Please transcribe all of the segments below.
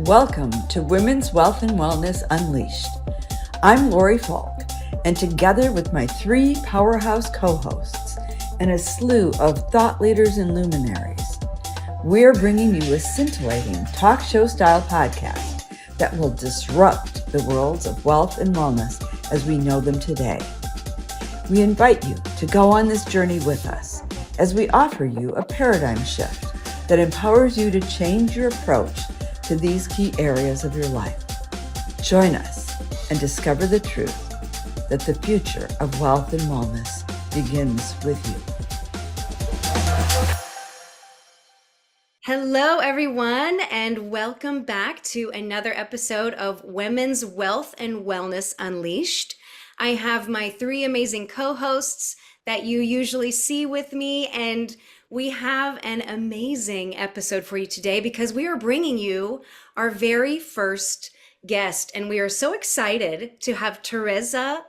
Welcome to Women's Wealth and Wellness Unleashed. I'm Lori Falk, and together with my three powerhouse co-hosts and a slew of thought leaders and luminaries, we're bringing you a scintillating talk show style podcast that will disrupt the worlds of wealth and wellness as we know them today. We invite you to go on this journey with us as we offer you a paradigm shift that empowers you to change your approach to these key areas of your life. Join us and discover the truth that the future of wealth and wellness begins with you. Hello, everyone, and welcome back to another episode of Women's Wealth and Wellness Unleashed. I have my three amazing co-hosts that you usually see with me, and we have an amazing episode for you today because we are bringing you our very first guest, and we are so excited to have TereZa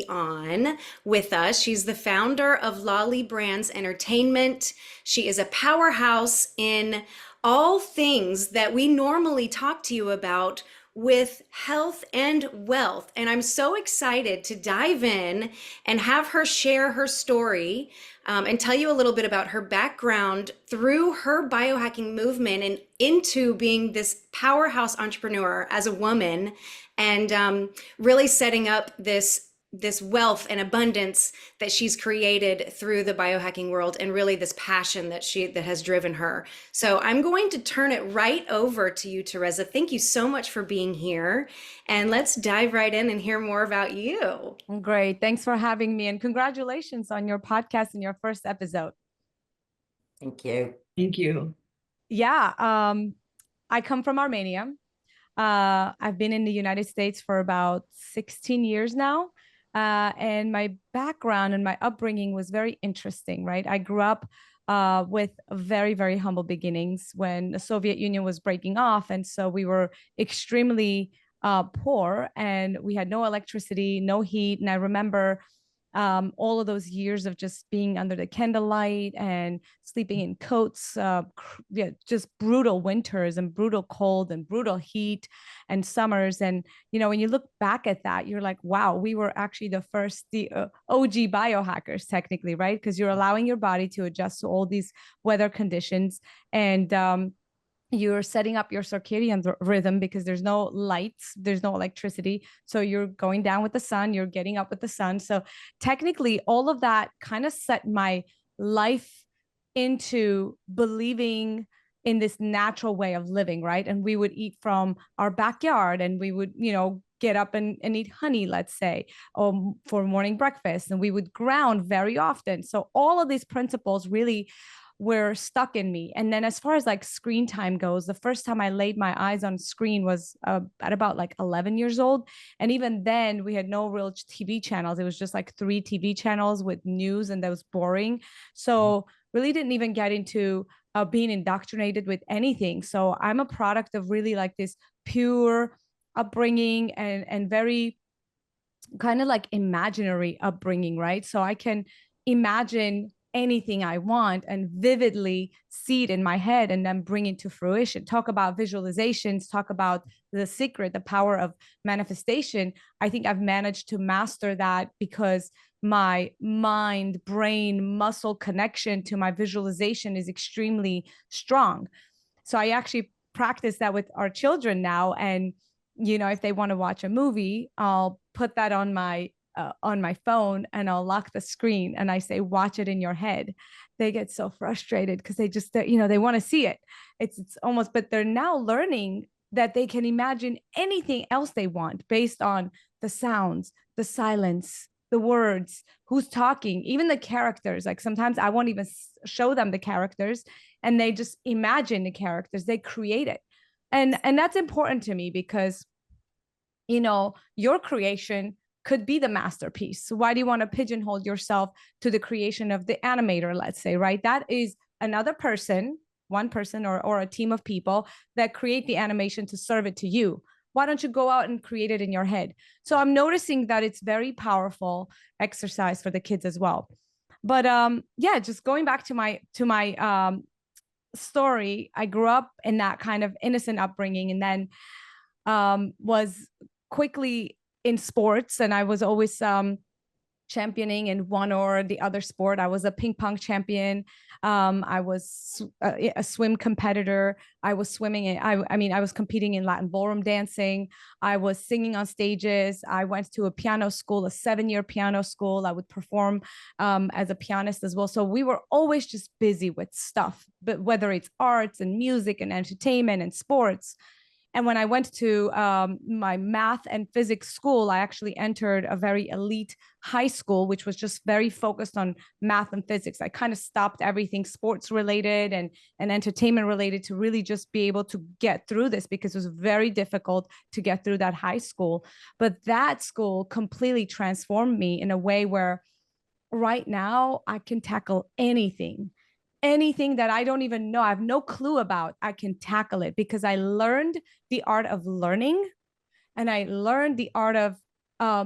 on with us. She's the founder of Lolli Brands Entertainment. She is a powerhouse in all things that we normally talk to you about with health and wealth. And I'm so excited to dive in and have her share her story and tell you a little bit about her background through her biohacking movement and into being this powerhouse entrepreneur as a woman, and really setting up this wealth and abundance that she's created through the biohacking world, and really this passion that has driven her. So I'm going to turn it right over to you, TereZa. Thank you so much for being here, and let's dive right in and hear more about you. Great. Thanks for having me, and congratulations on your podcast and your first episode. Thank you. Thank you. Yeah. I come from Armenia. I've been in the United States for about 16 years now. And my background and my upbringing was very interesting, right? I grew up with very, very humble beginnings when the Soviet Union was breaking off. And so we were extremely poor, and we had no electricity, no heat. And I remember all of those years of just being under the candlelight and sleeping in coats, just brutal winters and brutal cold and brutal heat and summers. And, you know, when you look back at that, you're like, wow, we were actually the OG biohackers technically, right? Because you're allowing your body to adjust to all these weather conditions, and you're setting up your circadian rhythm because there's no lights, there's no electricity. So you're going down with the sun, you're getting up with the sun. So technically, all of that kind of set my life into believing in this natural way of living, right? And we would eat from our backyard, and we would, get up and eat honey, let's say, for morning breakfast. And we would ground very often. So all of these principles really were stuck in me. And then as far as like screen time goes, the first time I laid my eyes on screen was at about like 11 years old. And even then we had no real TV channels. It was just like 3 TV channels with news, and that was boring. So really didn't even get into being indoctrinated with anything. So I'm a product of really like this pure upbringing and very kind of like imaginary upbringing, right? So I can imagine anything I want and vividly see it in my head and then bring it to fruition. Talk about visualizations, talk about the secret, the power of manifestation. I think I've managed to master that because my mind, brain, muscle connection to my visualization is extremely strong. So I actually practice that with our children now. And, if they want to watch a movie, I'll put that on my phone, and I'll lock the screen, and I say, watch it in your head. They get so frustrated because they just, they want to see it. It's almost, but they're now learning that they can imagine anything else they want based on the sounds, the silence, the words, who's talking, even the characters. Like sometimes I won't even show them the characters, and they just imagine the characters, they create it. And that's important to me because, your creation could be the masterpiece. So why do you want to pigeonhole yourself to the creation of the animator, let's say, right? That is another person, one person or a team of people that create the animation to serve it to you. Why don't you go out and create it in your head? So I'm noticing that it's very powerful exercise for the kids as well. But just going back to my story, I grew up in that kind of innocent upbringing, and then was quickly in sports, and I was always championing in one or the other sport. I was a ping pong champion. I was a swim competitor. I was swimming. I was competing in Latin ballroom dancing. I was singing on stages. I went to a piano school, a 7-year piano school. I would perform as a pianist as well. So we were always just busy with stuff, but whether it's arts and music and entertainment and sports. And when I went to my math and physics school, I actually entered a very elite high school, which was just very focused on math and physics. I kind of stopped everything sports related and entertainment related to really just be able to get through this, because it was very difficult to get through that high school. But that school completely transformed me in a way where right now I can tackle anything that I don't even know, I have no clue about, I can tackle it because I learned the art of learning, and I learned the art of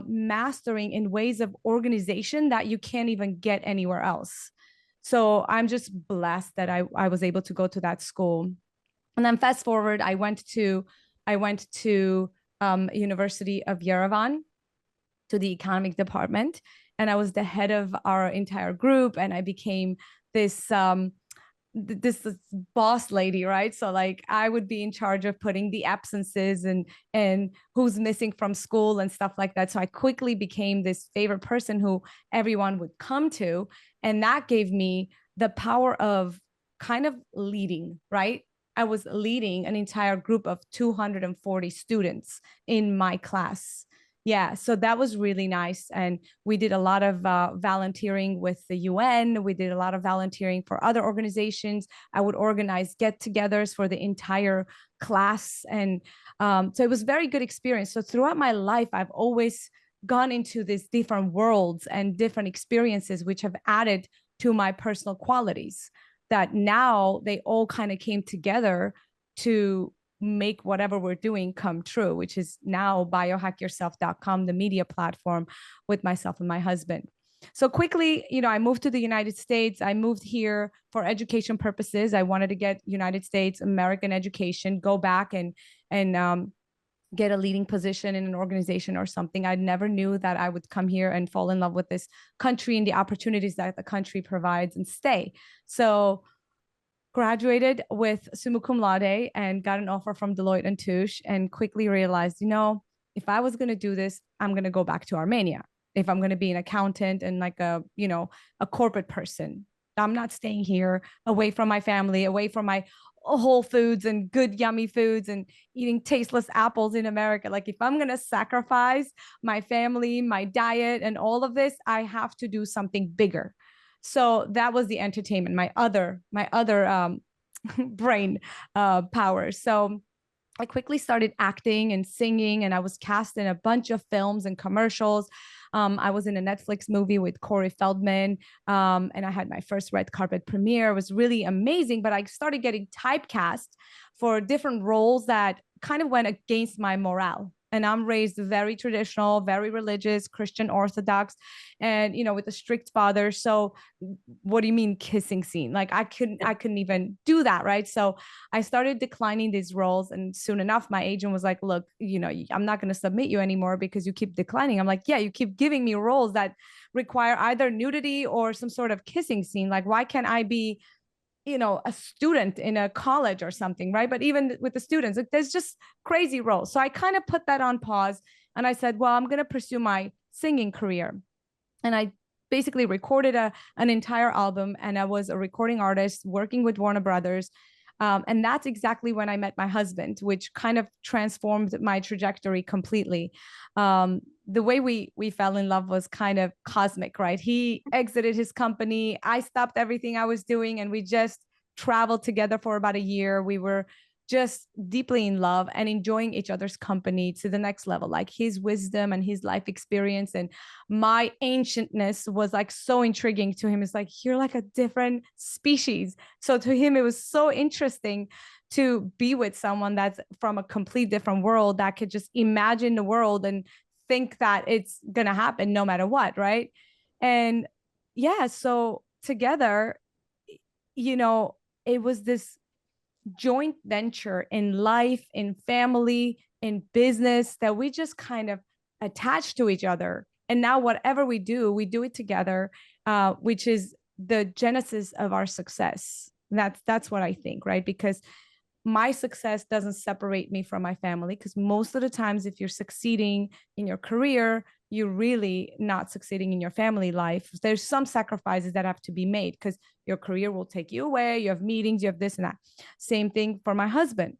mastering in ways of organization that you can't even get anywhere else. So I'm just blessed that I was able to go to that school. And then fast forward, I went to University of Yerevan, to the economic department, and I was the head of our entire group, and I became this this boss lady, right? So like I would be in charge of putting the absences and who's missing from school and stuff like that. So I quickly became this favorite person who everyone would come to, and that gave me the power of kind of leading, right? I was leading an entire group of 240 students in my class. Yeah, so that was really nice. And we did a lot of volunteering with the UN. We did a lot of volunteering for other organizations. I would organize get-togethers for the entire class. And so it was a very good experience. So throughout my life, I've always gone into these different worlds and different experiences, which have added to my personal qualities that now they all kind of came together to make whatever we're doing come true, which is now biohackyourself.com, the media platform, with myself and my husband. So quickly, I moved to the United States. I moved here for education purposes. I wanted to get United States American education, go back and get a leading position in an organization or something. I never knew that I would come here and fall in love with this country and the opportunities that the country provides and stay. So graduated with summa cum laude and got an offer from Deloitte and Touche, and quickly realized, if I was going to do this, I'm going to go back to Armenia. If I'm going to be an accountant and like a corporate person, I'm not staying here away from my family, away from my whole foods and good, yummy foods and eating tasteless apples in America. Like if I'm going to sacrifice my family, my diet and all of this, I have to do something bigger. So that was the entertainment, my other brain power. So I quickly started acting and singing, and I was cast in a bunch of films and commercials. I was in a Netflix movie with Corey Feldman, and I had my first red carpet premiere. It was really amazing, but I started getting typecast for different roles that kind of went against my morale. And I'm raised very traditional, very religious, Christian Orthodox, and with a strict father. So what do you mean kissing scene? Like I couldn't even do that, right? So I started declining these roles, and soon enough my agent was like, look, I'm not going to submit you anymore because you keep declining. I'm like, yeah, you keep giving me roles that require either nudity or some sort of kissing scene. Like why can't I be a student in a college or something, right? But even with the students, like, there's just crazy roles. So I kind of put that on pause, and I said, well, I'm going to pursue my singing career. And I basically recorded an entire album, and I was a recording artist working with Warner Brothers. And that's exactly when I met my husband, which kind of transformed my trajectory completely. The way we fell in love was kind of cosmic, right? He exited his company. I stopped everything I was doing, and we just traveled together for about a year. We were just deeply in love and enjoying each other's company to the next level. Like his wisdom and his life experience and my ancientness was like so intriguing to him. It's like, you're like a different species. So to him, it was so interesting to be with someone that's from a complete different world that could just imagine the world and think that it's going to happen no matter what. Right. And yeah, so together, you know, it was this joint venture in life, in family, in business that we just kind of attached to each other. And now whatever we do it together, which is the genesis of our success. That's what I think, right? Because my success doesn't separate me from my family, because most of the times if you're succeeding in your career, you're really not succeeding in your family life. There's some sacrifices that have to be made because your career will take you away. You have meetings, you have this and that. Same thing for my husband.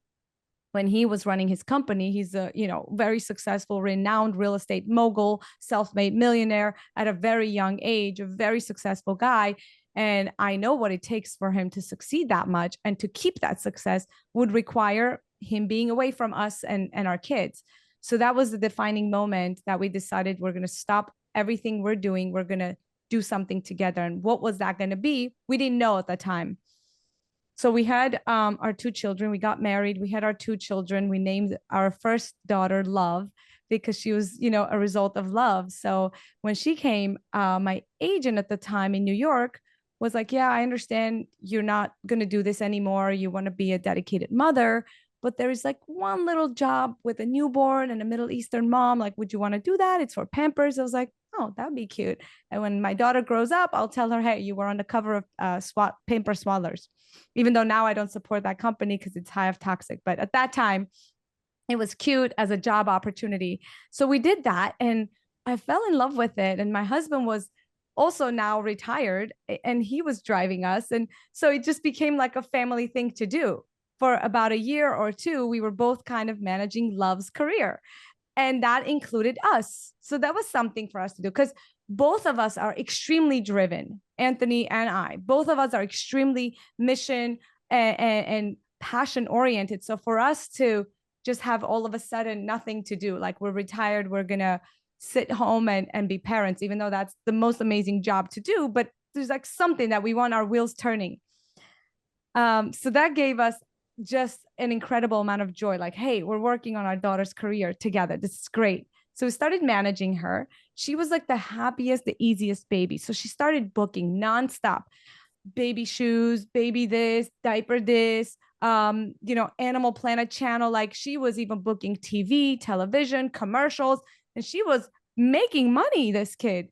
When he was running his company, he's a very successful, renowned real estate mogul, self-made millionaire at a very young age, a very successful guy. And I know what it takes for him to succeed that much, and to keep that success would require him being away from us and our kids. So that was the defining moment that we decided we're going to stop everything we're doing. We're going to do something together. And what was that going to be? We didn't know at the time. So we had our two children. We got married. We had our two children. We named our first daughter Love, because she was, a result of love. So when she came, my agent at the time in New York was like, yeah, I understand you're not going to do this anymore. You want to be a dedicated mother, but there is like one little job with a newborn and a Middle Eastern mom. Like, would you want to do that? It's for Pampers. I was like, oh, that'd be cute. And when my daughter grows up, I'll tell her, hey, you were on the cover of Pamper Swaddlers, even though now I don't support that company because it's high of toxic. But at that time, it was cute as a job opportunity. So we did that, and I fell in love with it. And my husband was also now retired, and he was driving us. And so it just became like a family thing to do. For about a year or two, we were both kind of managing Love's career, and that included us. So that was something for us to do, because both of us are extremely driven. Anthony and I, both of us are extremely mission and passion oriented. So for us to just have all of a sudden nothing to do, like we're retired, we're gonna sit home and be parents, even though that's the most amazing job to do, but there's like something that we want our wheels turning. So that gave us just an incredible amount of joy. Like, hey, we're working on our daughter's career together. This is great. So we started managing her. She was like the happiest, the easiest baby. So she started booking nonstop, baby shoes, baby this, diaper this, Animal Planet channel. Like, she was even booking TV, television, commercials, and she was making money, this kid.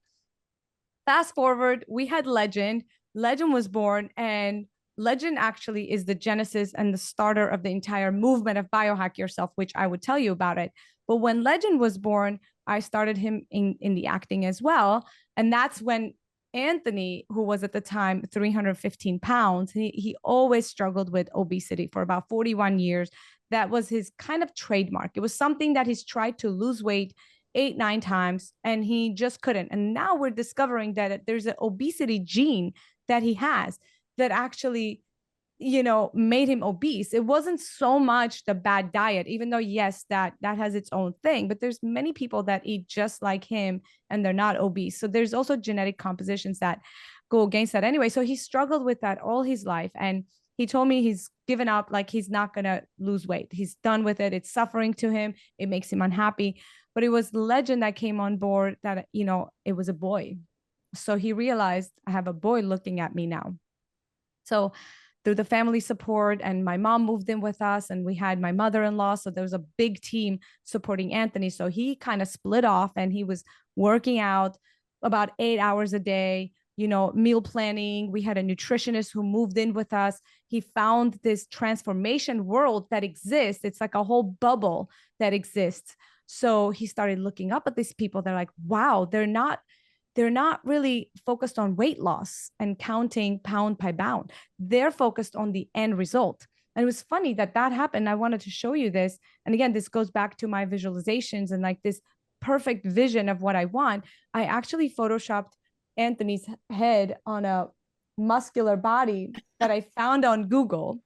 Fast forward, we had Legend. Legend was born, and Legend actually is the genesis and the starter of the entire movement of Biohack Yourself, which I would tell you about it. But when Legend was born, I started him in the acting as well. And that's when Anthony, who was at the time 315 pounds, he always struggled with obesity for about 41 years. That was his kind of trademark. It was something that he's tried to lose weight 8-9 times, and he just couldn't. And now we're discovering that there's an obesity gene that he has that actually, made him obese. It wasn't so much the bad diet, even though, yes, that has its own thing, but there's many people that eat just like him and they're not obese. So there's also genetic compositions that go against that anyway. So he struggled with that all his life. And he told me he's given up, like he's not going to lose weight. He's done with it. It's suffering to him. It makes him unhappy. But it was Legend that came on board that, it was a boy. So he realized, I have a boy looking at me now. So through the family support, and my mom moved in with us, and we had my mother-in-law. So there was a big team supporting Anthony. So he kind of split off, and he was working out about 8 hours a day, meal planning. We had a nutritionist who moved in with us. He found this transformation world that exists. It's like a whole bubble that exists. So he started looking up at these people. They're like, wow, they're not really focused on weight loss and counting pound by pound. They're focused on the end result. And it was funny that happened. I wanted to show you this. And again, this goes back to my visualizations and like this perfect vision of what I want. I actually photoshopped Anthony's head on a muscular body that I found on Google.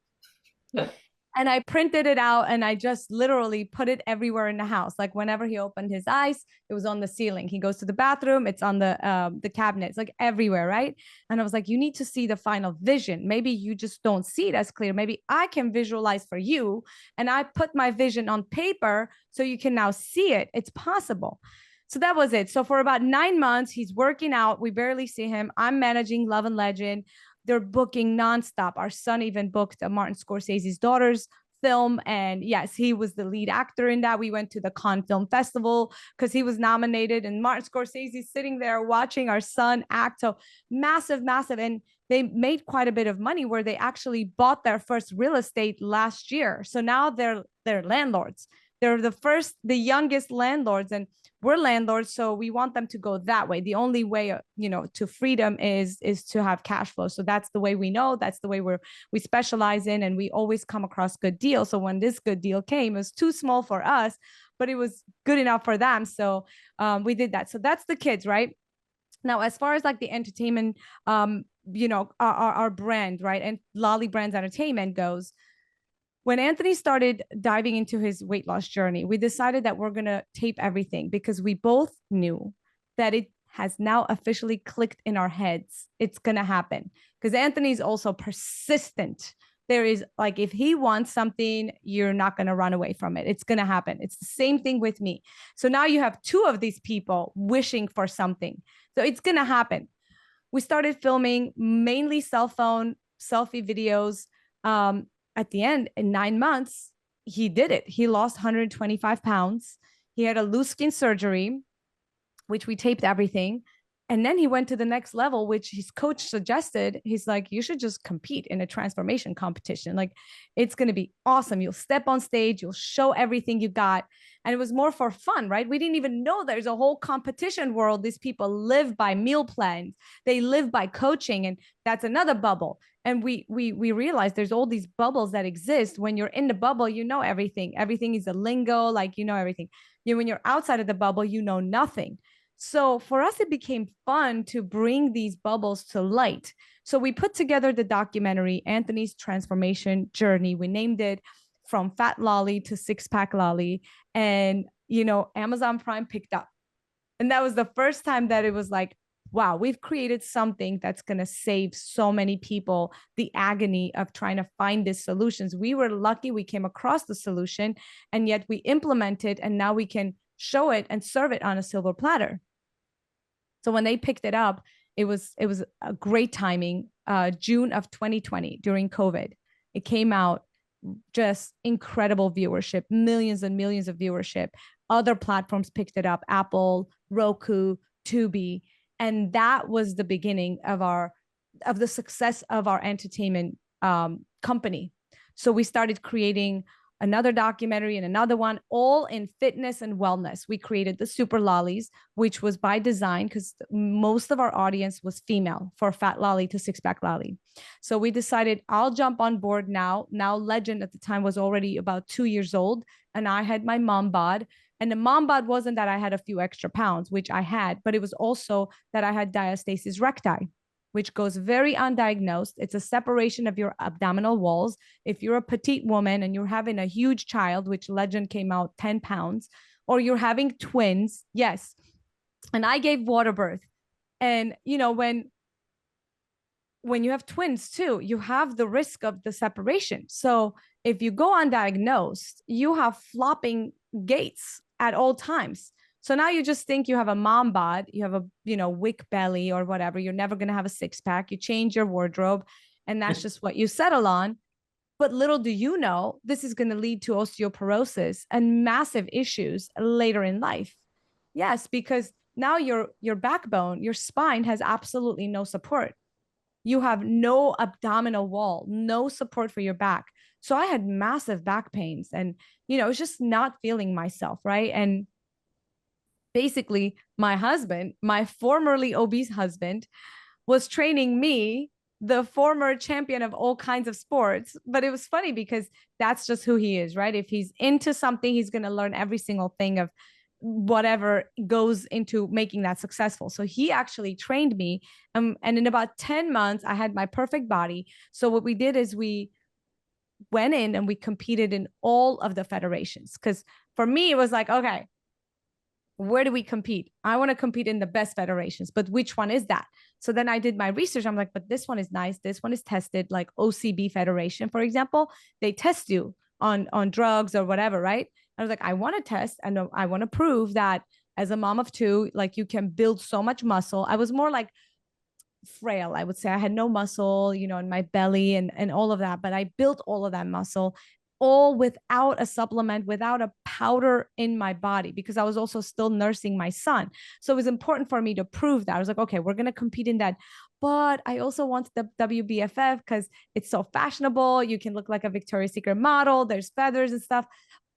And I printed it out, and I just literally put it everywhere in the house. Like whenever he opened his eyes, it was on the ceiling. He goes to the bathroom, it's on the cabinets, like everywhere, right? And I was like, you need to see the final vision. Maybe you just don't see it as clear. Maybe I can visualize for you. And I put my vision on paper so you can now see it. It's possible. So that was it. So for about 9 months, he's working out. We barely see him. I'm managing Love and Legend. they're booking nonstop. Our son even booked a Martin Scorsese's daughter's film. And yes, he was the lead actor in that. We went to the Cannes Film Festival because he was nominated, and Martin Scorsese's sitting there watching our son act. So massive, massive. And they made quite a bit of money where they actually bought their first real estate last year. So now they're landlords. They're the youngest landlords, and we're landlords. So we want them to go that way. The only way, to freedom is to have cash flow. So that's the way we know. That's the way we specialize in, and we always come across good deals. So when this good deal came, it was too small for us, but it was good enough for them. So we did that. So that's the kids, right? Now, as far as like the entertainment, our brand, right, and Lolli Brands Entertainment goes, when Anthony started diving into his weight loss journey, we decided that we're going to tape everything because we both knew that it has now officially clicked in our heads. It's going to happen because Anthony's also persistent. There is like, if he wants something, you're not going to run away from it. It's going to happen. It's the same thing with me. So now you have two of these people wishing for something. So it's going to happen. We started filming mainly cell phone selfie videos. At the end, in 9 months, he did it. He lost 125 pounds. He had a loose skin surgery, which we taped everything. And then he went to the next level, which his coach suggested. He's like, you should just compete in a transformation competition. Like, it's going to be awesome. You'll step on stage, you'll show everything you got. And it was more for fun, right? We didn't even know there's a whole competition world. These people live by meal plans. They live by coaching. And that's another bubble. And we realized there's all these bubbles that exist. When you're in the bubble, you know everything. Everything is a lingo, like, you know everything. When you're outside of the bubble, you know nothing. So for us, it became fun to bring these bubbles to light. So we put together the documentary, Anthony's Transformation Journey. We named it From Fat Lolli to Six Pack Lolli. And, Amazon Prime picked up. And that was the first time that it was like, wow, we've created something that's going to save so many people the agony of trying to find these solutions. We were lucky we came across the solution, and yet we implemented, and now we can show it and serve it on a silver platter. So when they picked it up, it was a great timing. June of 2020, during COVID, it came out, just incredible viewership, millions and millions of viewership. Other platforms picked it up, Apple, Roku, Tubi. And that was the beginning of the success of our entertainment company. So we started creating another documentary and another one, all in fitness and wellness. We created the Super Lollies, which was by design because most of our audience was female, for Fat Lolli to Six Pack Lolli. So we decided, I'll jump on board now. Now Legend at the time was already about 2 years old, and I had my mom bod. And the mom bod wasn't that I had a few extra pounds, which I had, but it was also that I had diastasis recti, which goes very undiagnosed. It's a separation of your abdominal walls. If you're a petite woman and you're having a huge child, which Legend came out 10 pounds, or you're having twins, yes. And I gave water birth. And, when you have twins too, you have the risk of the separation. So if you go undiagnosed, you have flopping gaits at all times. So now you just think you have a mom bod, you have a, wick belly or whatever. You're never going to have a six pack. You change your wardrobe, and that's just what you settle on. But little do you know, this is going to lead to osteoporosis and massive issues later in life. Yes, because now your backbone, your spine has absolutely no support. You have no abdominal wall, no support for your back. So I had massive back pains, and, I was just not feeling myself, right? And basically, my husband, my formerly obese husband, was training me, the former champion of all kinds of sports. But it was funny because that's just who he is, right? If he's into something, he's going to learn every single thing of whatever goes into making that successful. So he actually trained me. And in about 10 months, I had my perfect body. So what we did is we went in and we competed in all of the federations. Because for me, it was like, okay, where do we compete? I want to compete in the best federations, but which one is that? So then I did my research. I'm like, but this one is nice. This one is tested, like OCB Federation, for example. They test you on drugs or whatever, right? I was like, I want to test, and I want to prove that as a mom of two, like, you can build so much muscle. I was more like frail, I would say. I had no muscle, in my belly and all of that, but I built all of that muscle all without a supplement, without a powder in my body, because I was also still nursing my son. So it was important for me to prove that. I was like, okay, we're going to compete in that. But I also want the WBFF because it's so fashionable. You can look like a Victoria's Secret model. There's feathers and stuff.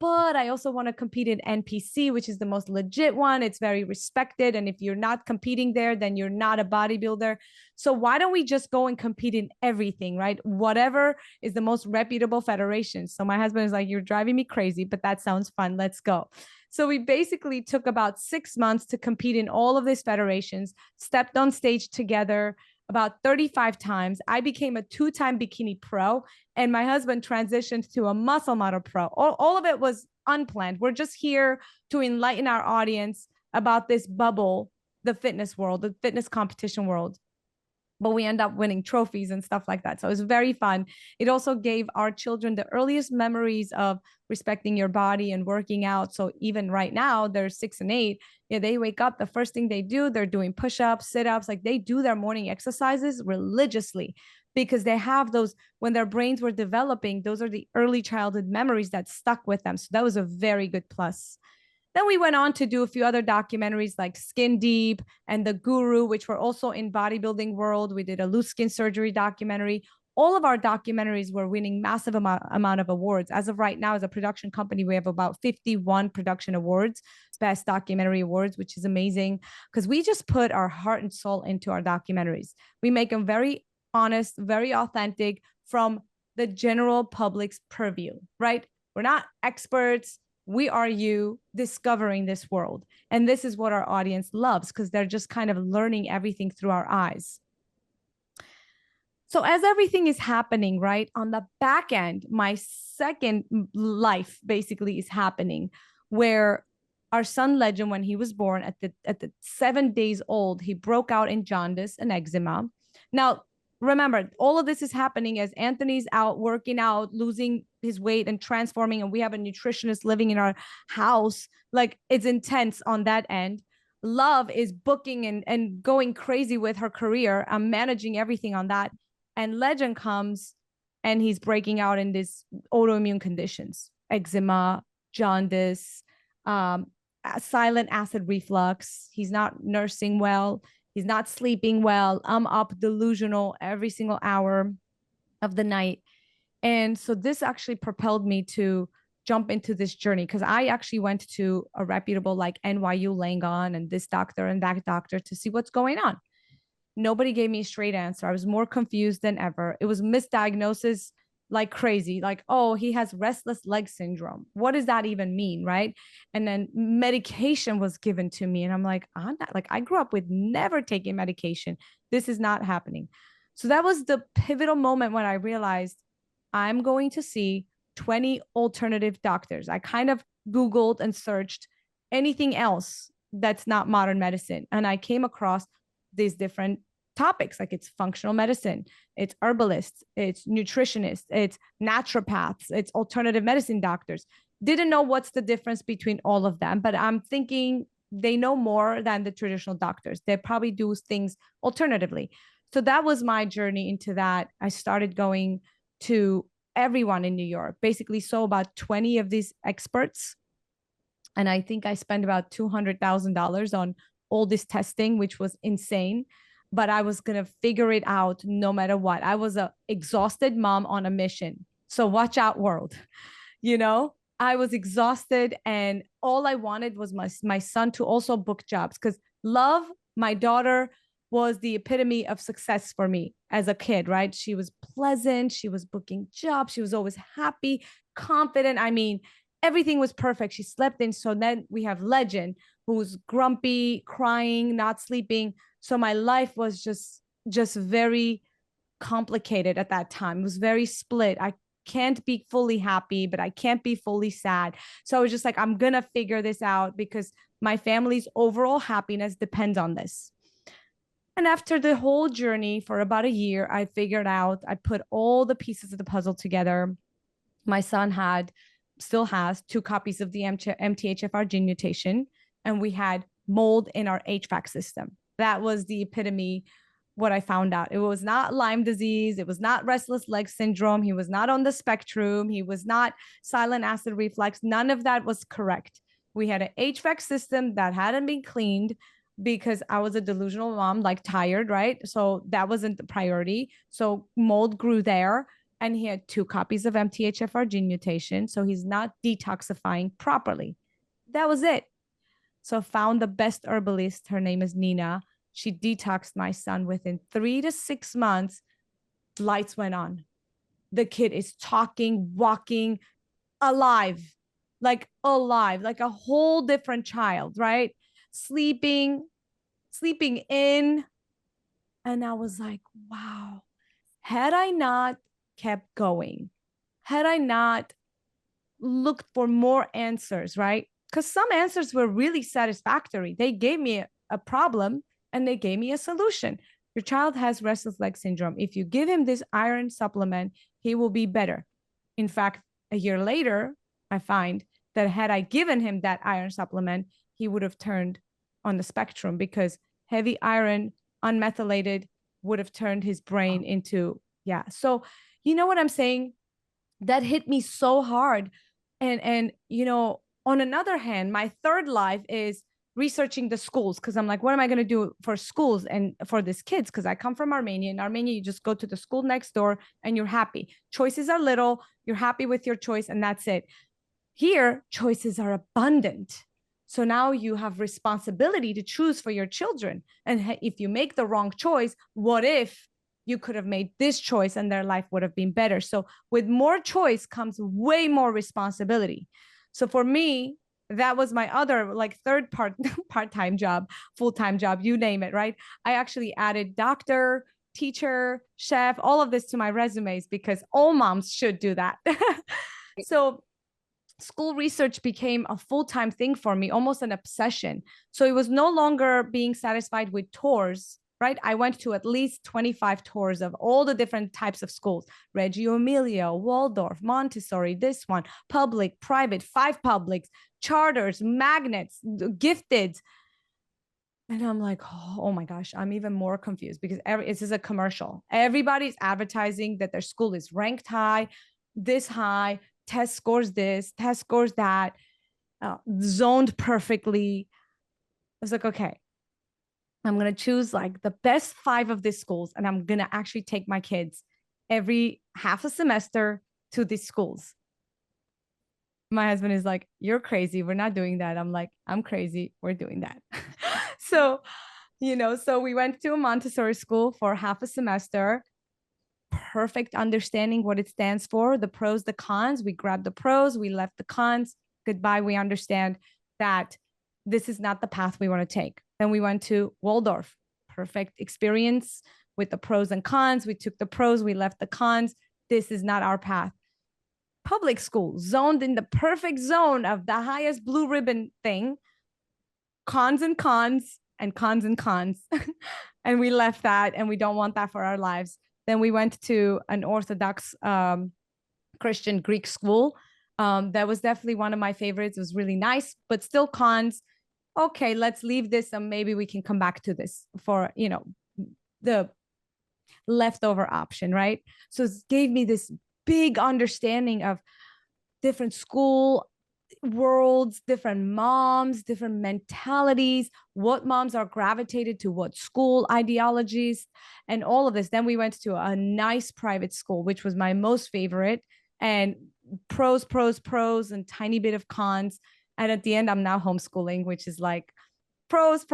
But I also want to compete in NPC, which is the most legit one. It's very respected. And if you're not competing there, then you're not a bodybuilder. So why don't we just go and compete in everything, right? Whatever is the most reputable federation. So my husband is like, you're driving me crazy, but that sounds fun. Let's go. So we basically took about 6 months to compete in all of these federations, stepped on stage together about 35 times. I became a 2-time bikini pro, and my husband transitioned to a muscle model pro. All of it was unplanned. We're just here to enlighten our audience about this bubble, the fitness world, the fitness competition world. But we end up winning trophies and stuff like that. So it was very fun. It also gave our children the earliest memories of respecting your body and working out. So even right now, they're 6 and 8. Yeah, they wake up, the first thing they do, they're doing push-ups, sit-ups, like they do their morning exercises religiously because they have those, when their brains were developing, those are the early childhood memories that stuck with them. So that was a very good plus. Then we went on to do a few other documentaries like Skin Deep and The Guru, which were also in bodybuilding world. We did a loose skin surgery documentary. All of our documentaries were winning massive amount of awards. As of right now, as a production company, we have about 51 production awards, best documentary awards, which is amazing because we just put our heart and soul into our documentaries. We make them very honest, very authentic from the general public's purview, right? We're not experts. We are you discovering this world. And this is what our audience loves because they're just kind of learning everything through our eyes. So as everything is happening, right, on the back end, my second life basically is happening where our son Legend, when he was born at the 7 days old, he broke out in jaundice and eczema. Now, remember, all of this is happening as Anthony's out working out, losing his weight and transforming. And we have a nutritionist living in our house. Like it's intense on that end. Love is booking and going crazy with her career. I'm managing everything on that. And Legend comes and he's breaking out in these autoimmune conditions, eczema, jaundice, silent acid reflux. He's not nursing well. He's not sleeping well. I'm up delusional every single hour of the night. And so this actually propelled me to jump into this journey because I actually went to a reputable like NYU Langone and this doctor and that doctor to see what's going on. Nobody gave me a straight answer. I was more confused than ever. It was misdiagnosis like crazy. Like, oh, he has restless leg syndrome. What does that even mean? Right. And then medication was given to me. And I'm like, I'm not like, I grew up with never taking medication. This is not happening. So that was the pivotal moment when I realized I'm going to see 20 alternative doctors. I kind of Googled and searched anything else that's not modern medicine. And I came across these different topics, like it's functional medicine, it's herbalists, it's nutritionists, it's naturopaths, it's alternative medicine doctors. Didn't know what's the difference between all of them, but I'm thinking they know more than the traditional doctors. They probably do things alternatively. So that was my journey into that. I started going to everyone in New York, basically saw about 20 of these experts. And I think I spent about $200,000 on all this testing, which was insane. But I was going to figure it out no matter what. I was an exhausted mom on a mission. So watch out, world. I was exhausted and all I wanted was my son to also book jobs because Love, my daughter, was the epitome of success for me as a kid, right? She was pleasant. She was booking jobs. She was always happy, confident. I mean, everything was perfect. She slept in. So then we have Legend, who's grumpy, crying, not sleeping. So my life was just very complicated at that time. It was very split. I can't be fully happy, but I can't be fully sad. So I was just like, I'm going to figure this out because my family's overall happiness depends on this. And after the whole journey for about a year, I figured out, I put all the pieces of the puzzle together. My son still has 2 copies of the MTHFR gene mutation, and we had mold in our HVAC system. That was the epitome what I found out. It was not Lyme disease. It was not restless leg syndrome. He was not on the spectrum. He was not silent acid reflux. None of that was correct. We had an HVAC system that hadn't been cleaned because I was a delusional mom, like tired, right? So that wasn't the priority. So mold grew there, and he had 2 copies of MTHFR gene mutation. So he's not detoxifying properly. That was it. So found the best herbalist. Her name is Nina. She detoxed my son within 3 to 6 months. Lights went on. The kid is talking, walking, alive, like a whole different child, right? Sleeping in. And I was like, wow, had I not kept going, had I not looked for more answers, right? Because some answers were really satisfactory. They gave me a problem and they gave me a solution. Your child has restless leg syndrome. If you give him this iron supplement, he will be better. In fact, a year later, I find that had I given him that iron supplement, he would have turned on the spectrum, because heavy iron, unmethylated, would have turned his brain into, yeah. So, you know what I'm saying? That hit me so hard. And on another hand, my third life is researching the schools, because I'm like, what am I going to do for schools and for these kids? Because I come from Armenia. In Armenia, you just go to the school next door and you're happy. Choices are little, you're happy with your choice, and that's it. Here, choices are abundant. So now you have responsibility to choose for your children. And if you make the wrong choice, what if you could have made this choice and their life would have been better? So with more choice comes way more responsibility. So for me, that was my other, like, third part-time job, full-time job, you name it, right? I actually added doctor, teacher, chef, all of this to my resumes, because all moms should do that. So school research became a full-time thing for me, almost an obsession. So it was no longer being satisfied with tours, right? I went to at least 25 tours of all the different types of schools: Reggio Emilia, Waldorf, Montessori, this one, public, private, 5 publics, charters, magnets, gifted. And I'm like, oh my gosh, I'm even more confused, because this is a commercial. Everybody's advertising that their school is ranked high, this high, test scores this, test scores that, zoned perfectly. I was like, okay, I'm going to choose like the best 5 of these schools, and I'm going to actually take my kids every half a semester to these schools. My husband is like, you're crazy. We're not doing that. I'm like, I'm crazy. We're doing that. So, so we went to a Montessori school for half a semester. Perfect understanding what it stands for, the pros, the cons. We grabbed the pros, we left the cons. Goodbye. We understand that this is not the path we want to take. Then we went to Waldorf. Perfect experience with the pros and cons. We took the pros, we left the cons. This is not our path. Public school, zoned in the perfect zone of the highest blue ribbon thing. Cons and cons and cons and cons. And we left that, and we don't want that for our lives. Then we went to an Orthodox Christian Greek school. That was definitely one of my favorites. It was really nice, but still cons. Okay, let's leave this and maybe we can come back to this for, the leftover option, right? So it gave me this big understanding of different school worlds, different moms, different mentalities, what moms are gravitated to what school ideologies, and all of this. Then we went to a nice private school, which was my most favorite, and pros, and tiny bit of cons. And at the end, I'm now homeschooling, which is like pros,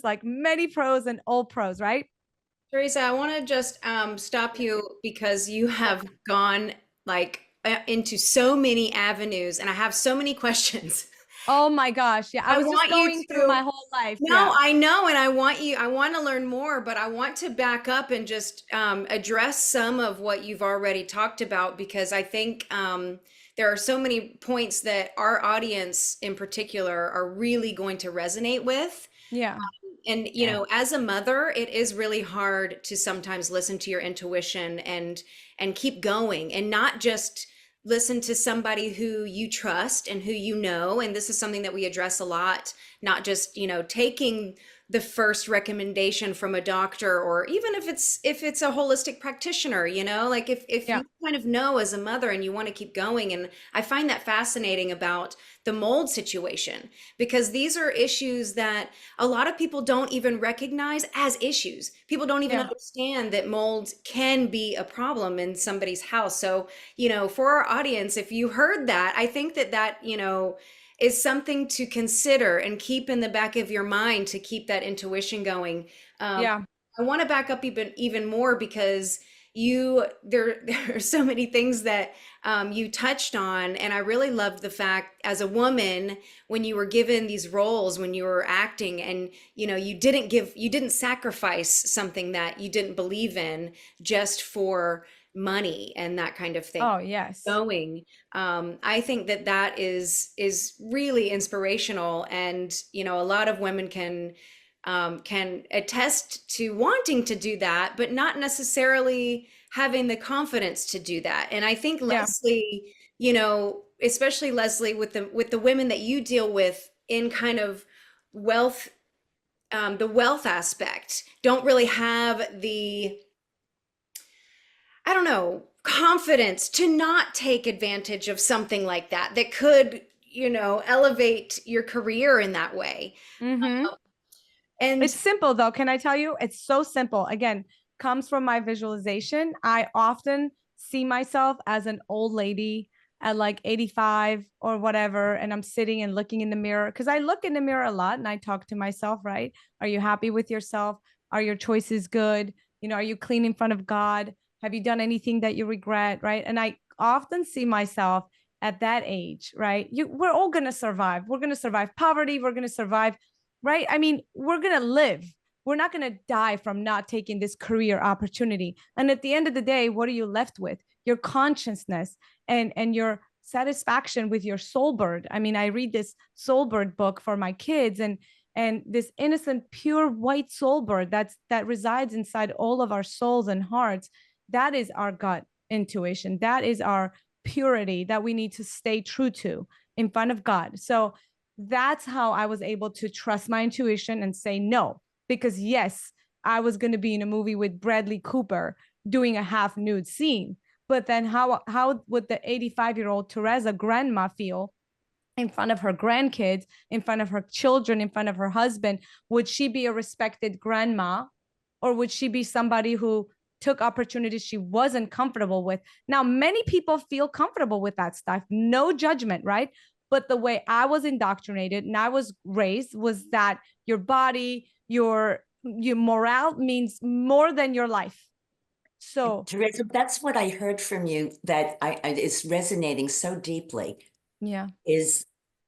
like many pros and all pros, right? Teresa, I want to just stop you, because you have gone like into so many avenues, and I have so many questions. Oh my gosh. Yeah. I was just going through my whole life. No, yeah. I know. And I want to learn more, but I want to back up and just address some of what you've already talked about, because I think there are so many points that our audience in particular are really going to resonate with. Yeah. And, as a mother, it is really hard to sometimes listen to your intuition and keep going, and not just listen to somebody who you trust and who you know. And this is something that we address a lot, not just, taking the first recommendation from a doctor, or even if it's a holistic practitioner, you know, like if Yeah. you kind of know as a mother and you want to keep going. And I find that fascinating about the mold situation, because these are issues that a lot of people don't even recognize as issues. People don't even Yeah. understand that mold can be a problem in somebody's house. So, you know, for our audience, if you heard that, I think that, you know, is something to consider and keep in the back of your mind to keep that intuition going. Um, Yeah. I want to back up even more, because there are so many things that you touched on, and I really loved the fact, as a woman, when you were given these roles, when you were acting, and you know, you didn't sacrifice something that you didn't believe in just for money and that kind of thing Oh, yes. going. I think that is really inspirational, and you know, a lot of women can attest to wanting to do that, but not necessarily having the confidence to do that. And I think Yeah. Leslie, you know, especially Leslie, with the women that you deal with in kind of wealth, the wealth aspect, don't really have the, I don't know, confidence to not take advantage of something like that that could, you know, elevate your career in that way. Mm-hmm. And It's simple though. Can I tell you? It's so simple. Again, comes from my visualization. I often see myself as an old lady at like 85 or whatever. And I'm sitting and looking in the mirror, because I look in the mirror a lot and I talk to myself, right? Are you happy with yourself? Are your choices good? You know, are you clean in front of God? Have you done anything that you regret? Right. And I often see myself at that age, right? We're all going to survive. We're going to survive poverty. We're going to survive, right? I mean, we're going to live. We're not going to die from not taking this career opportunity. And at the end of the day, what are you left with? Your consciousness and your satisfaction with your soul bird. I mean, I read this soul bird book for my kids, and this innocent, pure white soul bird that resides inside all of our souls and hearts. That is our gut intuition. That is our purity that we need to stay true to in front of God. So that's how I was able to trust my intuition and say no. Because yes, I was going to be in a movie with Bradley Cooper doing a half nude scene. But then how would the 85-year-old TereZa grandma feel in front of her grandkids, in front of her children, in front of her husband? Would she be a respected grandma, or would she be somebody who took opportunities she wasn't comfortable with? Now, many people feel comfortable with that stuff, no judgment, right? But the way I was indoctrinated and I was raised was that your body, your morale means more than your life. So Teresa, that's what I heard from you that is resonating so deeply, yeah. is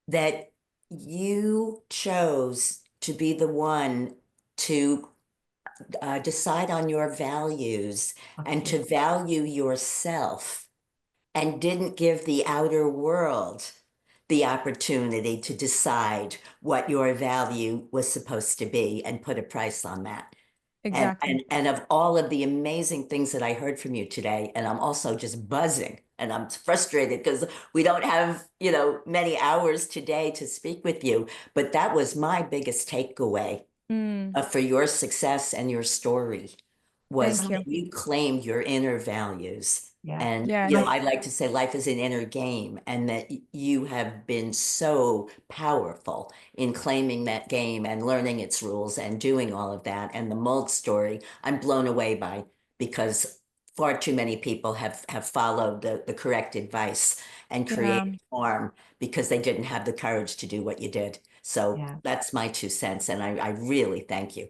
that you chose to be the one to decide on your values and to value yourself, and didn't give the outer world the opportunity to decide what your value was supposed to be and put a price on that. Exactly. And of all of the amazing things that I heard from you today, and I'm also just buzzing and I'm frustrated because we don't have, you know, many hours today to speak with you, but that was my biggest takeaway Mm, for your success and your story, was thank that you. you claimed your inner values. Yeah. And, Yes. you know, I like to say life is an inner game, and that you have been so powerful in claiming that game and learning its rules and doing all of that. And the mold story, I'm blown away by, because far too many people have followed the correct advice and Yeah. created harm because they didn't have the courage to do what you did. So Yeah. that's my 2 cents. And I really thank you.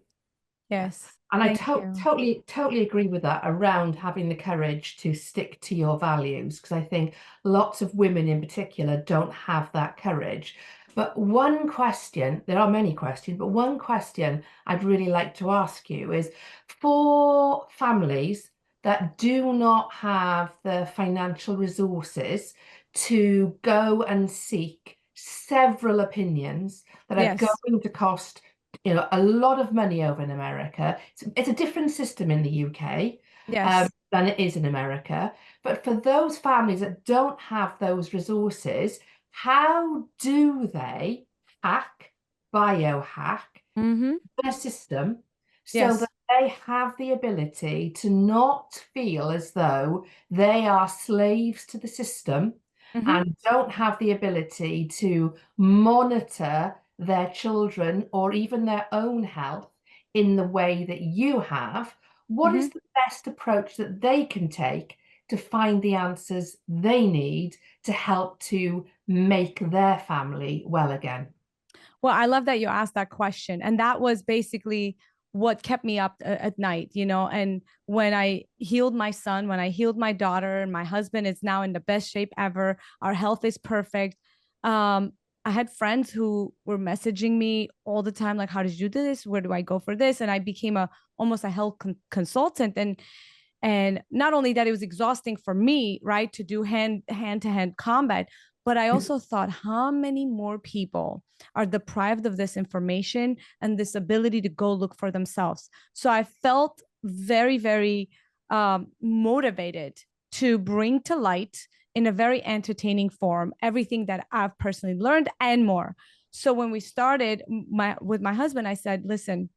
Yes. And I Thank you. totally agree with that, around having the courage to stick to your values, because I think lots of women in particular don't have that courage. But one question, there are many questions, but one question I'd really like to ask you is, for families that do not have the financial resources to go and seek several opinions that are Yes. going to cost, you know, a lot of money over in America. It's a different system in the UK Yes. than it is in America. But for those families that don't have those resources, how do they hack, biohack, Mm-hmm. their system so Yes. that they have the ability to not feel as though they are slaves to the system Mm-hmm. and don't have the ability to monitor their children or even their own health in the way that you have. What Mm-hmm. is the best approach that they can take to find the answers they need to help to make their family well again? Well, I love that you asked that question. And that was basically what kept me up at night, you know. And when I healed my son, when I healed my daughter, and my husband is now in the best shape ever, our health is perfect. I had friends who were messaging me all the time, like, how did you do this? Where do I go for this? And I became almost a health consultant. And not only that, it was exhausting for me, right, to do hand to hand combat, but I also thought, how many more people are deprived of this information and this ability to go look for themselves? So I felt very, very motivated to bring to light in a very entertaining form everything that I've personally learned and more. So when we started with my husband, I said, listen,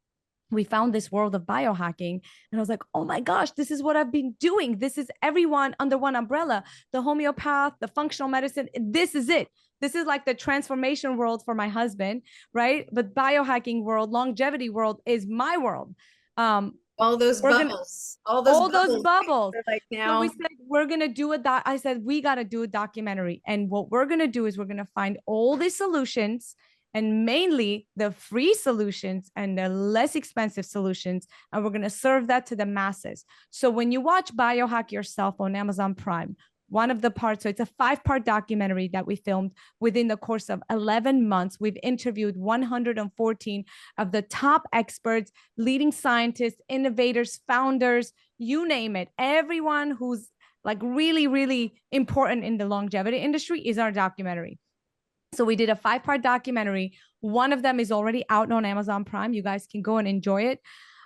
we found this world of biohacking. And I was like, oh my gosh, this is what I've been doing. This is everyone under one umbrella, the homeopath, the functional medicine. This is it. This is like the transformation world for my husband, right? But biohacking world, longevity world is my world. All those We're gonna bubbles, all those all those bubbles. bubbles. Are like So we now. said we're gonna do I said we gotta do a documentary, and what we're gonna do is we're gonna find all these solutions, and mainly the free solutions and the less expensive solutions, and we're gonna serve that to the masses. So when you watch Biohack Yourself on Amazon Prime, one of the parts, so it's a 5-part documentary that we filmed within the course of 11 months. We've interviewed 114 of the top experts, leading scientists, innovators, founders, you name it. Everyone who's like really, really important in the longevity industry is our documentary. So we did a 5-part documentary. One of them is already out on Amazon Prime. You guys can go and enjoy it.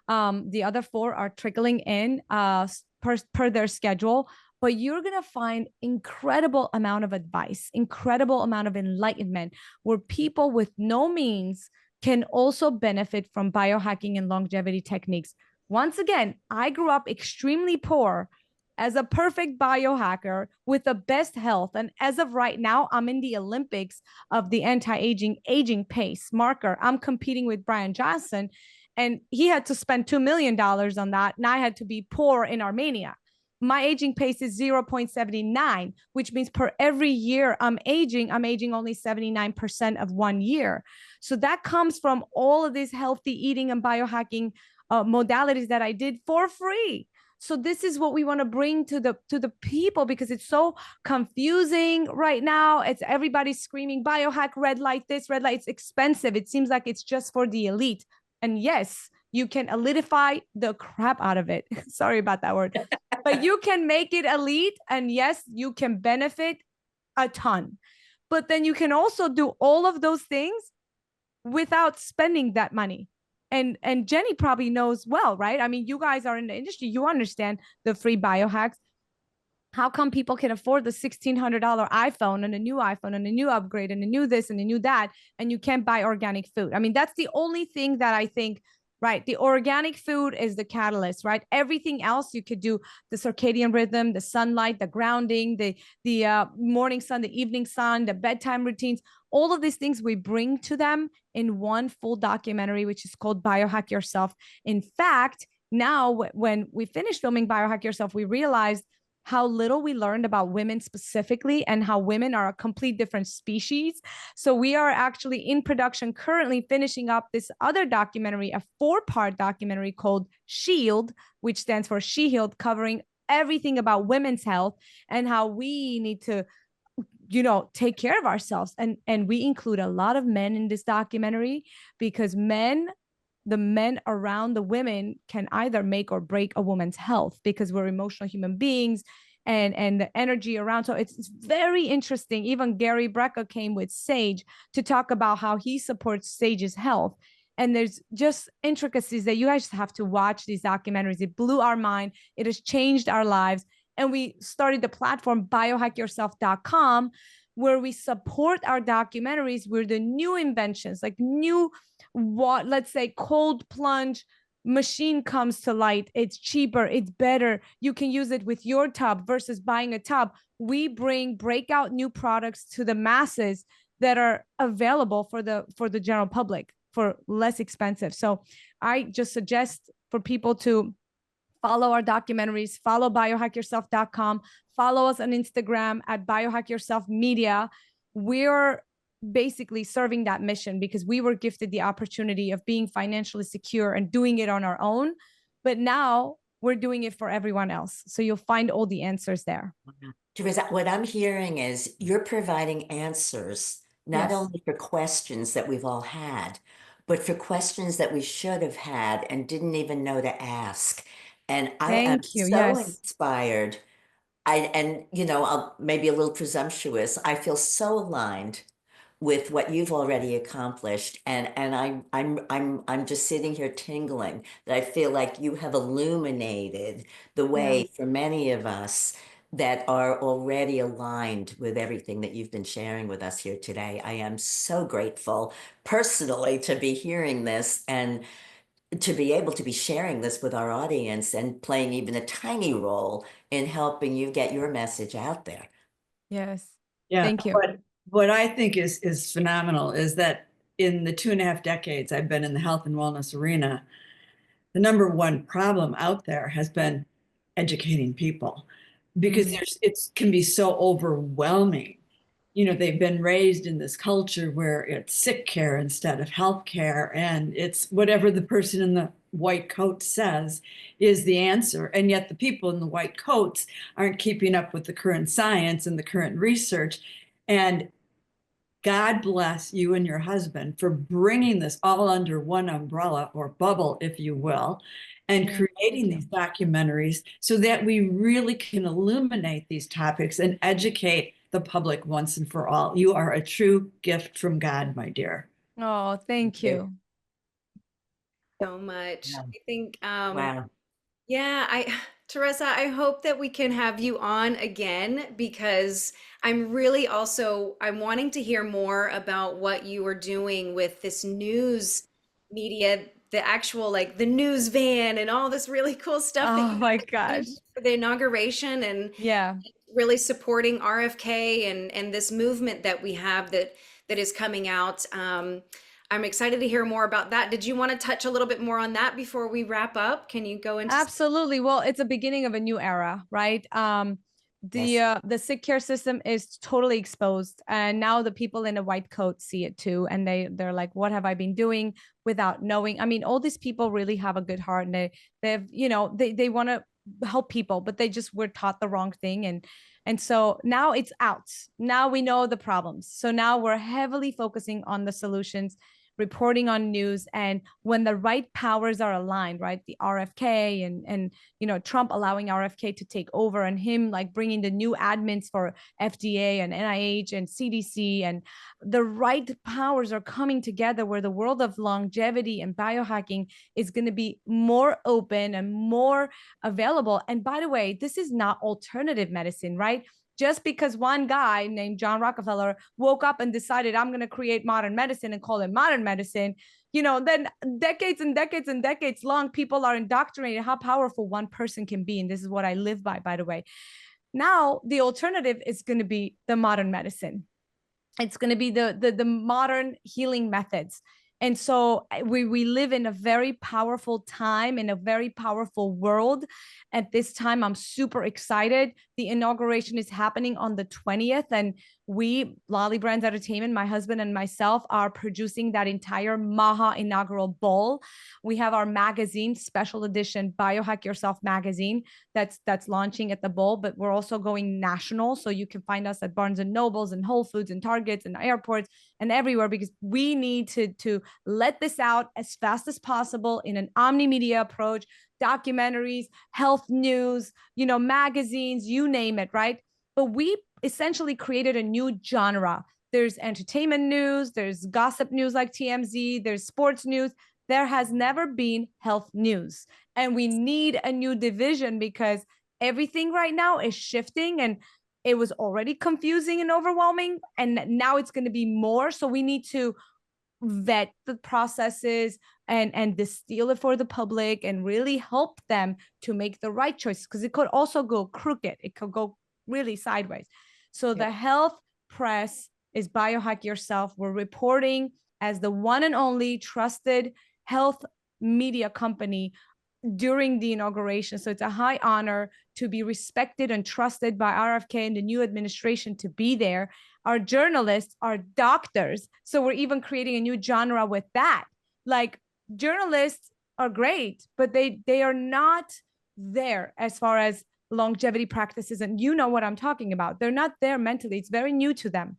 The other 4 are trickling in per their schedule. But you're going to find incredible amount of advice, incredible amount of enlightenment, where people with no means can also benefit from biohacking and longevity techniques. Once again, I grew up extremely poor as a perfect biohacker with the best health. And as of right now, I'm in the Olympics of the aging pace marker. I'm competing with Brian Johnson, and he had to spend $2 million on that. And I had to be poor in Armenia. My aging pace is 0.79, which means per every year I'm aging only 79% of 1 year. So that comes from all of these healthy eating and biohacking modalities that I did for free. So this is what we want to bring to the people, because it's so confusing right now. It's everybody screaming biohack, red light this, red light. It's expensive. It seems like it's just for the elite. And yes, you can elitify the crap out of it. Sorry about that word. But you can make it elite, and yes, you can benefit a ton. But then you can also do all of those things without spending that money. And Jenny probably knows well, right? I mean, you guys are in the industry, you understand the free biohacks. How come people can afford the $1,600 iPhone and a new iPhone and a new upgrade and a new this and a new that, and you can't buy organic food? I mean, that's the only thing that I think, right? The organic food is the catalyst, right? Everything else you could do, the circadian rhythm, the sunlight, the grounding, the morning sun, the evening sun, the bedtime routines, all of these things we bring to them in one full documentary, which is called Biohack Yourself. In fact, now when we finished filming Biohack Yourself, we realized how little we learned about women specifically, and how women are a complete different species. So we are actually in production currently finishing up this other documentary, a 4-part documentary called Shield, which stands for She Healed, covering everything about women's health and how we need to, you know, take care of ourselves. And we include a lot of men in this documentary, because the men around the women can either make or break a woman's health, because we're emotional human beings, and the energy around. So it's very interesting. Even Gary Brecka came with Sage to talk about how he supports Sage's health. And there's just intricacies that you guys have to watch these documentaries. It blew our mind. It has changed our lives. And we started the platform biohackyourself.com, where we support our documentaries with the new inventions, like new what, let's say, cold plunge machine comes to light. It's cheaper, it's better. You can use it with your tub versus buying a tub. We break out new products to the masses that are available for the general public for less expensive. So I just suggest for people to follow our documentaries, follow biohackyourself.com, follow us on Instagram at Biohack Yourself Media. We're basically serving that mission because we were gifted the opportunity of being financially secure and doing it on our own. But now we're doing it for everyone else. So you'll find all the answers there. Teresa, what I'm hearing is you're providing answers not Yes. only for questions that we've all had, but for questions that we should have had and didn't even know to ask. And I am Thank you. so Yes. inspired. I'll maybe a little presumptuous. I feel so aligned with what you've already accomplished, and I'm just sitting here tingling that I feel like you have illuminated the way Yes. for many of us that are already aligned with everything that you've been sharing with us here today. I am so grateful personally to be hearing this and to be able to be sharing this with our audience and playing even a tiny role in helping you get your message out there. Yes. Yeah. Thank you. What I think is phenomenal is that in the 2.5 decades I've been in the health and wellness arena, the number one problem out there has been educating people because it can be so overwhelming. They've been raised in this culture where it's sick care instead of health care, and it's whatever the person in the white coat says is the answer. And yet the people in the white coats aren't keeping up with the current science and the current research. And God bless you and your husband for bringing this all under one umbrella or bubble, if you will, and creating these documentaries so that we really can illuminate these topics and educate the public once and for all. You are a true gift from God, my dear. Oh, thank you. So much. Yeah. I think, Wow. yeah, Teresa, I hope that we can have you on again because I'm wanting to hear more about what you are doing with this news media, the actual like the news van and all this really cool stuff that Oh you my guys gosh. did for the inauguration and Yeah. really supporting RFK and this movement that we have that is coming out. I'm excited to hear more about that. Did you want to touch a little bit more on that before we wrap up? Can you go into Absolutely. Well, it's a beginning of a new era, right? Yes. The sick care system is totally exposed, and now the people in a white coat see it too, and they're like, "What have I been doing?" Without knowing. I mean, all these people really have a good heart, and they want to help people, but they just were taught the wrong thing, and so now it's out. Now we know the problems, so now we're heavily focusing on the solutions, reporting on news, and when the right powers are aligned, right, the RFK and Trump allowing RFK to take over, and him like bringing the new admins for FDA and NIH and CDC, and the right powers are coming together where the world of longevity and biohacking is going to be more open and more available. And by the way, this is not alternative medicine, right? Just because one guy named John Rockefeller woke up and decided I'm going to create modern medicine and call it modern medicine, then decades and decades and decades long, people are indoctrinated how powerful one person can be. And this is what I live by the way. Now, the alternative is going to be the modern medicine. It's going to be the modern healing methods. And so we live in a very powerful time, in a very powerful world. At this time, I'm super excited. The inauguration is happening on the 20th, and we, Lolli Brands Entertainment, my husband and myself, are producing that entire Maha inaugural ball. We have our magazine, special edition Biohack Yourself magazine, that's launching at the bowl, but we're also going national. So you can find us at Barnes and Nobles and Whole Foods and Targets and airports and everywhere, because we need to let this out as fast as possible in an omni-media approach, documentaries, health news, magazines, you name it, right? But we essentially created a new genre. There's entertainment news, there's gossip news like TMZ, there's sports news. There has never been health news. And we need a new division because everything right now is shifting, and it was already confusing and overwhelming, and now it's going to be more. So we need to vet the processes and distill it for the public and really help them to make the right choices, because it could also go crooked. It could go really sideways. So the health press is Biohack Yourself. We're reporting as the one and only trusted health media company during the inauguration. So it's a high honor to be respected and trusted by RFK and the new administration to be there. Our journalists are doctors. So we're even creating a new genre with that. Like, journalists are great, but they are not there as far as longevity practices. And you know what I'm talking about. They're not there mentally. It's very new to them.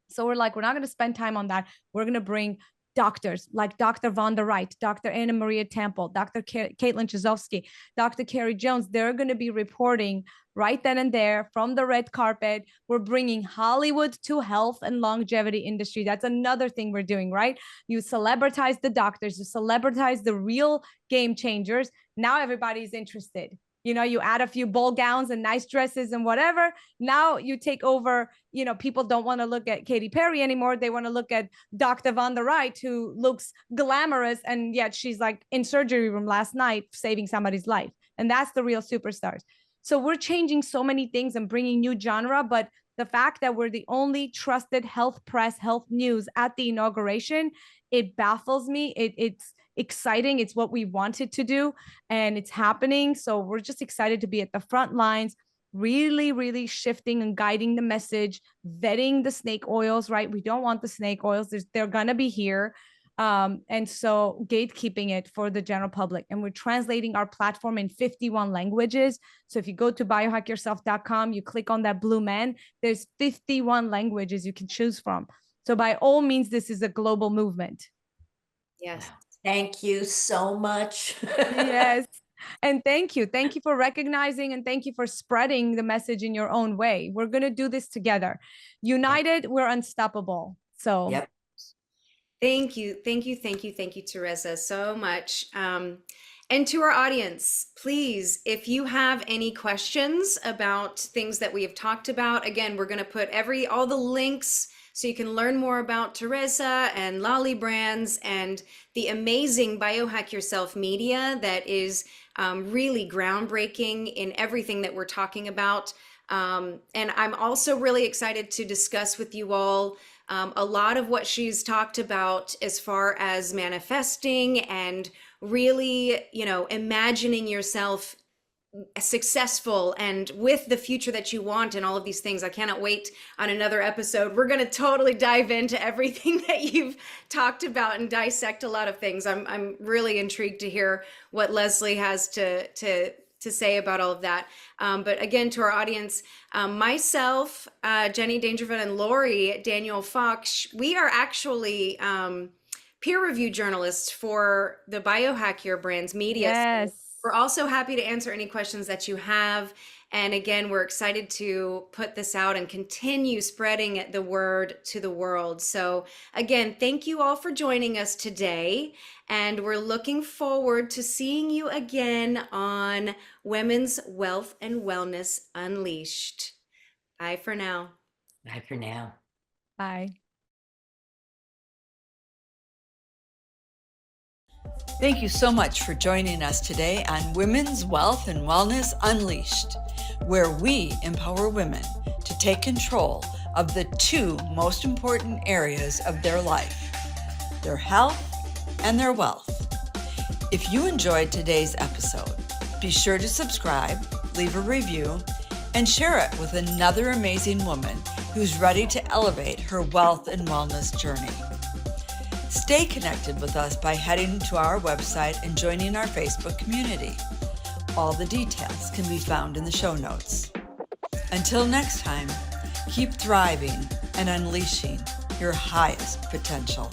So we're like, we're not going to spend time on that. We're going to bring doctors like Dr. Von der Wright, Dr. Anna Maria Temple, Dr. Caitlin Chizovsky, Dr. Carrie Jones. They're going to be reporting right then and there from the red carpet. We're bringing Hollywood to health and longevity industry. That's another thing we're doing, right? You celebritize the doctors, you celebritize the real game changers. Now everybody's interested. You know, you add a few ball gowns and nice dresses and whatever. Now you take over, you know, people don't want to look at Katy Perry anymore. They want to look at Dr. Von der Wright, who looks glamorous. And yet she's like in surgery room last night, saving somebody's life. And that's the real superstars. So we're changing so many things and bringing new genre. But the fact that we're the only trusted health press, health news at the inauguration, it baffles me. It's exciting. It's what we wanted to do, and it's happening. So we're just excited to be at the front lines, really, really shifting and guiding the message, vetting the snake oils, right? We don't want the snake oils. They're going to be here. And so gatekeeping it for the general public. And we're translating our platform in 51 languages. So if you go to biohackyourself.com, you click on that blue man, there's 51 languages you can choose from. So by all means, this is a global movement. Yes. Thank you so much. Yes. And thank you. Thank you for recognizing, and thank you for spreading the message in your own way. We're going to do this together. United, we're unstoppable. So Yep. Thank you, TereZa, so much. And to our audience, please, if you have any questions about things that we have talked about, again, we're going to put all the links so you can learn more about TereZa and Lolli Brands and the amazing Biohack Yourself media that is really groundbreaking in everything that we're talking about. And I'm also really excited to discuss with you all a lot of what she's talked about as far as manifesting and really, you know, imagining yourself successful and with the future that you want and all of these things. I cannot wait on another episode. We're going to totally dive into everything that you've talked about and dissect a lot of things. I'm really intrigued to hear what Leslie has to say about all of that. But again, to our audience, myself, Jenny Dangerfield, and Lori Daniel Fox, we are actually peer review journalists for the Biohack Your Brands media. yes. So we're also happy to answer any questions that you have. And again, we're excited to put this out and continue spreading the word to the world. So again, thank you all for joining us today. And we're looking forward to seeing you again on Women's Wealth and Wellness Unleashed. Bye for now. Bye for now. Bye. Thank you so much for joining us today on Women's Wealth and Wellness Unleashed, where we empower women to take control of the two most important areas of their life, their health and their wealth. If you enjoyed today's episode, be sure to subscribe, leave a review, and share it with another amazing woman who's ready to elevate her wealth and wellness journey. Stay connected with us by heading to our website and joining our Facebook community. All the details can be found in the show notes. Until next time, keep thriving and unleashing your highest potential.